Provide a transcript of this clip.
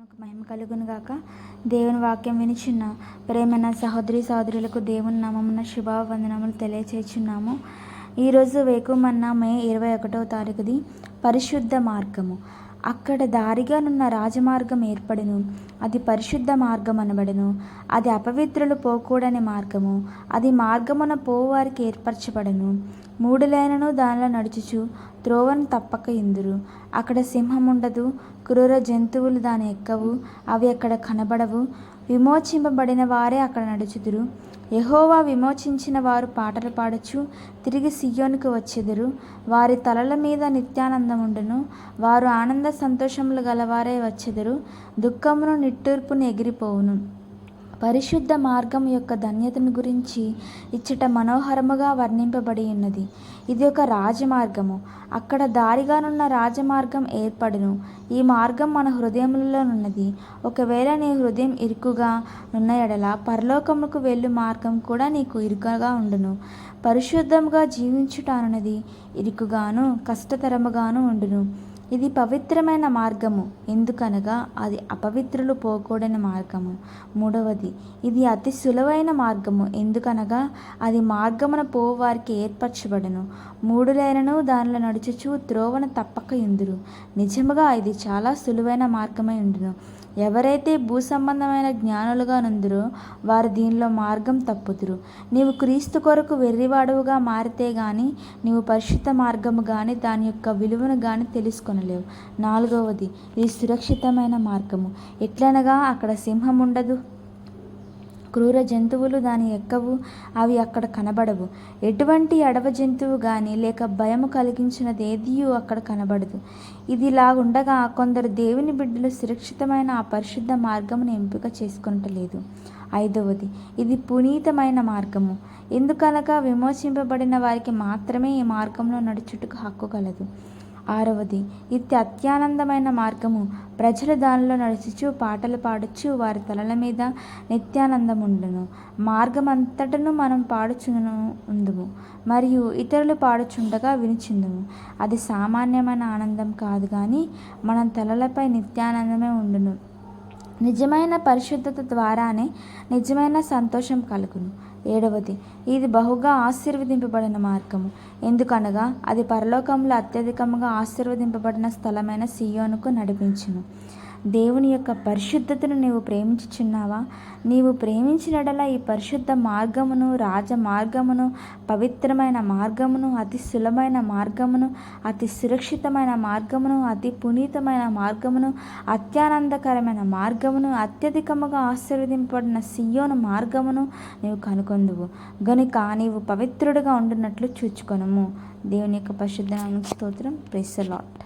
నామమునకు మహిమ కలుగును గాక. దేవుని వాక్యం వినిచున్న ప్రేమైన సహోదరి సహోదరులకు దేవుని నామమున శుభవందనములు తెలియచేస్తున్నాము. ఈరోజు వేకుమన్న మే 21వ తారీఖుది పరిశుద్ధ మార్గము. అక్కడ దారిగానున్న రాజమార్గం ఏర్పడును, అది పరిశుద్ధ మార్గం అనబడును. అది అపవిత్రులు పోకూడని మార్గము, అది మార్గమున పోవారికి ఏర్పరచబడను. మూడులైనను దానిలో నడుచుచు త్రోవను తప్పక ఇందురు. అక్కడ సింహం ఉండదు, క్రూర జంతువులు దాని ఎక్కవు, అవి అక్కడ కనబడవు. విమోచింపబడిన వారే అక్కడ నడుచుదురు. యెహోవా విమోచించిన వారు పాటలు పాడచ్చు తిరిగి సియోనుకు వచ్చెదరు. వారి తలల మీద నిత్యానందముండును. వారు ఆనంద సంతోషములు గలవారై వచ్చెదరు. దుఃఖమును నిట్టూర్పును ఎగిరిపోవును. పరిశుద్ధ మార్గం యొక్క ధన్యతను గురించి ఇచ్చట మనోహరముగా వర్ణింపబడి ఉన్నది. ఇది ఒక రాజమార్గము. అక్కడ దారిగానున్న రాజమార్గం ఏర్పడును. ఈ మార్గం మన హృదయములలోనున్నది. ఒకవేళ నీ హృదయం ఇరుకుగా నున్న ఎడల పరలోకముకు వెళ్ళు మార్గం కూడా నీకు ఇరుకుగా ఉండును. పరిశుద్ధముగా జీవించుట అనున్నది ఇరుకుగాను కష్టతరముగాను ఉండును. ఇది పవిత్రమైన మార్గము, ఎందుకనగా అది అపవిత్రులు పోకూడని మార్గము. మూడవది, ఇది అతి సులువైన మార్గము, ఎందుకనగా అది మార్గమున పోవారికి ఏర్పరచబడును. మూడులైనను దానిలో నడుచుచు త్రోవను తప్పక ఇందురు. నిజముగా ఇది చాలా సులువైన మార్గమై ఉండును. ఎవరైతే భూసంబంధమైన జ్ఞానులుగా నుందురో వారు దీనిలో మార్గం తప్పుదురు. నీవు క్రీస్తు కొరకు వెర్రివాడువుగా మారితే గాని నీవు పరిశుద్ధ మార్గము గాని దాని యొక్క విలువను గాని తెలుసుకొనలేవు. నాలుగవది, ఇది సురక్షితమైన మార్గము. ఎట్లనగా అక్కడ సింహం ఉండదు, క్రూర జంతువులు దాని ఎక్కవు, అవి అక్కడ కనబడవు. ఎటువంటి అడవ జంతువు కానీ లేక భయము కలిగించినదేదియూ అక్కడ కనబడదు. ఇది ఇలాగుండగా కొందరు దేవుని బిడ్డలు సురక్షితమైన ఆ పరిశుద్ధ మార్గమును ఎంపిక చేసుకొనటలేదు. ఐదవది, ఇది పునీతమైన మార్గము, ఎందుకనగా విమోచింపబడిన వారికి మాత్రమే ఈ మార్గంలో నడుచుటకు హక్కు కలదు. ఆరవది, ఇది అత్యానందమైన మార్గము. ప్రజలు దానిలో నడుచుచు పాటలు పాడచ్చు వారి తలల మీద నిత్యానందముండును. మార్గమంతటను మనం పాడుచును ఉందుము మరియు ఇతరులు పాడుచుండగా వినుచుందుము. అది సామాన్యమైన ఆనందం కాదు కానీ మన తలలపై నిత్యానందమే ఉండును. నిజమైన పరిశుద్ధత ద్వారానే నిజమైన సంతోషం కలుగును. ఏడవది, ఇది బహుగా ఆశీర్వదింపబడిన మార్గము, ఎందుకనగా అది పరలోకంలో అత్యధికముగా ఆశీర్వదింపబడిన స్థలమైన సియోనుకు నడిపించును. దేవుని యొక్క పరిశుద్ధతను నీవు ప్రేమించుచున్నావా? నీవు ప్రేమించినడలా ఈ పరిశుద్ధ మార్గమును, రాజమార్గమును, పవిత్రమైన మార్గమును, అతి సులభమైన మార్గమును, అతి సురక్షితమైన మార్గమును, అతి పునీతమైన మార్గమును, అత్యానందకరమైన మార్గమును, అత్యధికముగా ఆశీర్వదింపబడిన సియోను మార్గమును నీవు కనుకొందువు గనుక నీవు పవిత్రుడుగా ఉండునట్లు చూచుకొనుము. దేవుని యొక్క పరిశుద్ధ నామమునకు స్తోత్రం. Praise the lord.